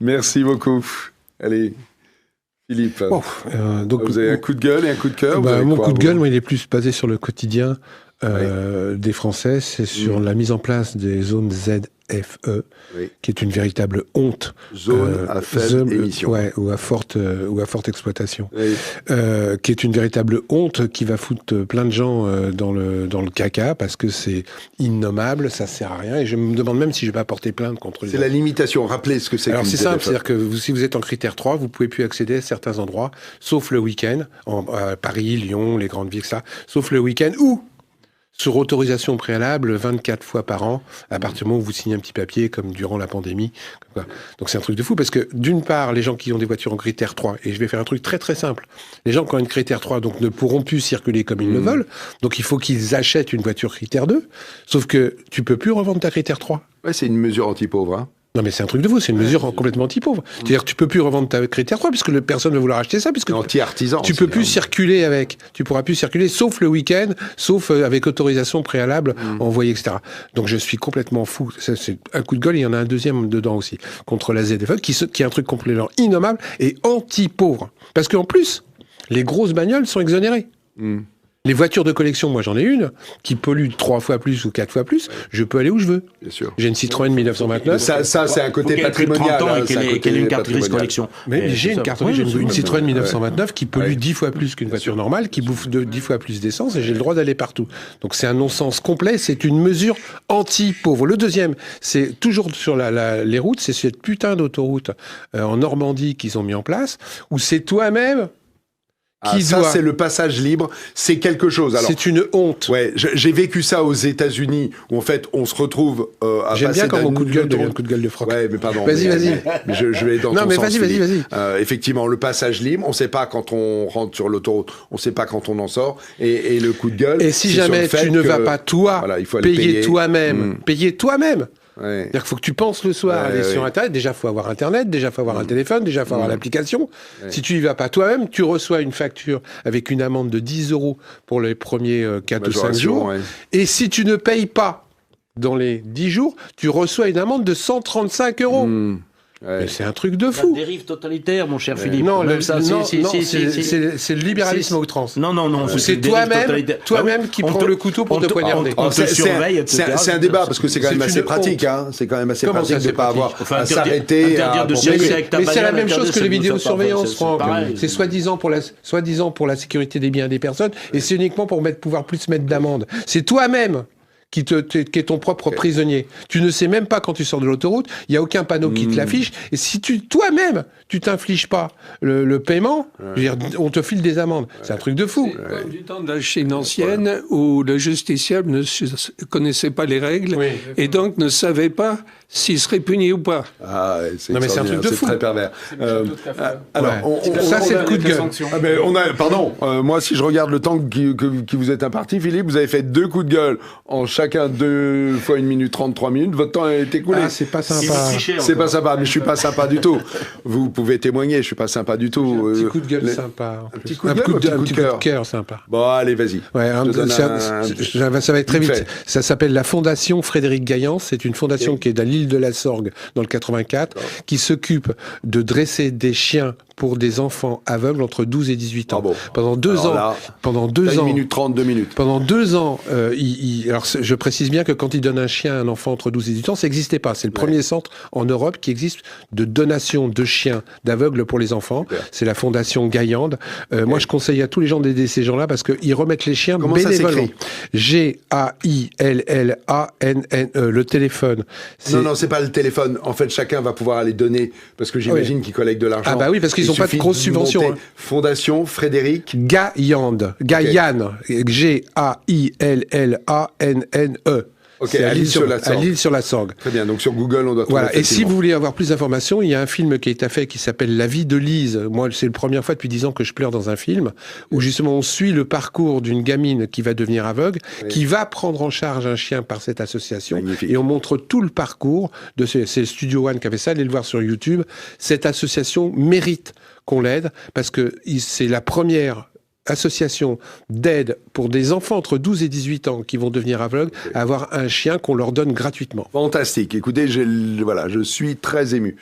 Merci beaucoup. Allez, Philippe. Donc, vous avez un coup de gueule et un coup de cœur. Mon coup de gueule, moi, il est plus basé sur le quotidien des Français. C'est sur la mise en place des zones ZFE, qui est une véritable honte. Zone à faible émission. Ou à forte exploitation. Qui est une véritable honte qui va foutre plein de gens dans le caca parce que c'est innommable, ça sert à rien. Et je me demande même si je vais pas porter plainte contre les... C'est la limitation. Rappelez ce que c'est. Alors c'est simple, c'est-à-dire que si vous êtes en critère 3, vous pouvez plus accéder à certains endroits, sauf le week-end, Paris, Lyon, les grandes villes, ça, sauf le week-end ou sur autorisation préalable 24 fois par an, à partir du moment où vous signez un petit papier, comme durant la pandémie. Donc c'est un truc de fou, parce que d'une part, les gens qui ont des voitures en critère 3, et je vais faire un truc très très simple, les gens qui ont une critère 3 donc, ne pourront plus circuler comme ils le veulent, donc il faut qu'ils achètent une voiture critère 2, sauf que tu peux plus revendre ta critère 3. Ouais, c'est une mesure anti-pauvre, hein. Non mais c'est un truc de fou, c'est une mesure complètement anti-pauvre. C'est-à-dire que tu peux plus revendre ta critère 3 puisque personne ne va vouloir acheter ça, puisque anti-artisan. Tu peux plus circuler avec, tu pourras plus circuler sauf le week-end, sauf avec autorisation préalable envoyée, etc. Donc je suis complètement fou. Ça, c'est un coup de gueule, il y en a un deuxième dedans aussi, contre la ZFE, qui est un truc complètement innommable et anti-pauvre. Parce qu'en plus, les grosses bagnoles sont exonérées. Les voitures de collection, moi j'en ai une, qui pollue 3 fois plus ou 4 fois plus, je peux aller où je veux. Bien sûr. J'ai une Citroën 1929. Ça c'est un côté patrimonial. Qu'elle ait une carte grise collection. Mais j'ai une carte grise, j'ai une Citroën 1929 qui pollue 10 fois plus qu'une voiture normale, qui bouffe 10 fois plus d'essence, et j'ai le droit d'aller partout. Donc c'est un non-sens complet, c'est une mesure anti-pauvre. Le deuxième, c'est toujours sur les routes, c'est cette putain d'autoroute en Normandie qu'ils ont mis en place, où c'est toi-même... c'est le passage libre, c'est quelque chose. Alors, c'est une honte. Ouais, j'ai vécu ça aux États-Unis où en fait on se retrouve à J'aime passer bien quand mon coup de gueule devient un coup de gueule de froc. Ouais, mais pardon. Vas-y. Mais je vais dans non, ton mais sens. Vas-y. Effectivement, le passage libre, on sait pas quand on rentre sur l'autoroute, on sait pas quand on en sort, et le coup de gueule. Et si jamais tu ne vas pas toi payer toi-même, Ouais. C'est-à-dire qu'il faut que tu penses le soir aller sur Internet. Déjà, il faut avoir Internet, déjà, il faut avoir un téléphone, déjà, il faut avoir l'application. Ouais. Si tu y vas pas toi-même, tu reçois une facture avec une amende de 10 € pour les premiers 4 ou 5 jours. Ouais. Et si tu ne payes pas dans les 10 jours, tu reçois une amende de 135 €. Mais c'est un truc de fou. La dérive totalitaire, mon cher Philippe. Non, c'est le libéralisme à outrance. Non. C'est toi-même qui prends le couteau pour te poignarder. On te surveille, etc. C'est un débat, parce que c'est quand même assez pratique. C'est quand même assez pratique de ne pas avoir à s'arrêter. Mais c'est la même chose que les vidéosurveillances, Franck. C'est soi-disant pour la sécurité des biens des personnes, et c'est uniquement pour pouvoir plus mettre d'amende. C'est toi-même qui est ton propre prisonnier. Tu ne sais même pas quand tu sors de l'autoroute, il n'y a aucun panneau qui te l'affiche, et si toi-même, tu t'infliges pas le paiement, je veux dire, on te file des amendes. C'est un truc de fou. C'est du temps de la Chine ancienne où le justiciable ne connaissait pas les règles et donc ne savait pas s'il serait puni ou pas. Ah, c'est un truc de fou. C'est très pervers. Alors, ça, c'est le coup de gueule. Pardon, moi, si je regarde le temps qui vous est imparti, Philippe, vous avez fait 2 coups de gueule en chacun 2 fois 1 minute 30, 3 minutes. Votre temps a été écoulé. Ah, c'est pas sympa. C'est pas sympa, mais je suis pas sympa du tout. Vous pouvez témoigner, je suis pas sympa du tout. Un petit coup de gueule sympa. Un petit coup de cœur sympa. Bon, allez, vas-y. Ouais, ça va être très vite. Ça s'appelle la Fondation Frédéric Gaillan. C'est une fondation qui est à l'île de la Sorgue, dans le 84, qui s'occupe de dresser des chiens pour des enfants aveugles entre 12 et 18 ans. Pendant 2 ans. Pendant 2 ans. 1 minute 30, 2 minutes. Pendant 2 ans, alors je précise bien que quand il donne un chien à un enfant entre 12 et 18 ans, ça n'existait pas. C'est le premier centre en Europe qui existe de donation de chiens d'aveugles pour les enfants. C'est la Fondation Gaillande. Moi, je conseille à tous les gens d'aider ces gens-là parce qu'ils remettent les chiens bénévolement. Gaillanne. Le téléphone. Non, c'est pas le téléphone. En fait, chacun va pouvoir aller donner parce que j'imagine qu'ils collectent de l'argent. Ah bah oui, parce qu'ils n'ont pas de grosses subventions. Fondation Frédéric Gaillande. Gaillanne. Gaillanne. C'est à l'île-sur-la-Sorgue. Très bien, donc sur Google, on doit trouver. Voilà. Et si vous voulez avoir plus d'informations, il y a un film qui a été fait qui s'appelle La vie de Lise. Moi, c'est la première fois depuis 10 ans que je pleure dans un film, où justement on suit le parcours d'une gamine qui va devenir aveugle, qui va prendre en charge un chien par cette association. Magnifique. Et on montre tout le parcours de c'est le Studio One qui a fait ça, allez le voir sur YouTube. Cette association mérite qu'on l'aide, parce que c'est la première association d'aide pour des enfants entre 12 et 18 ans qui vont devenir aveugles à avoir un chien qu'on leur donne gratuitement. Fantastique. Écoutez, je suis très ému.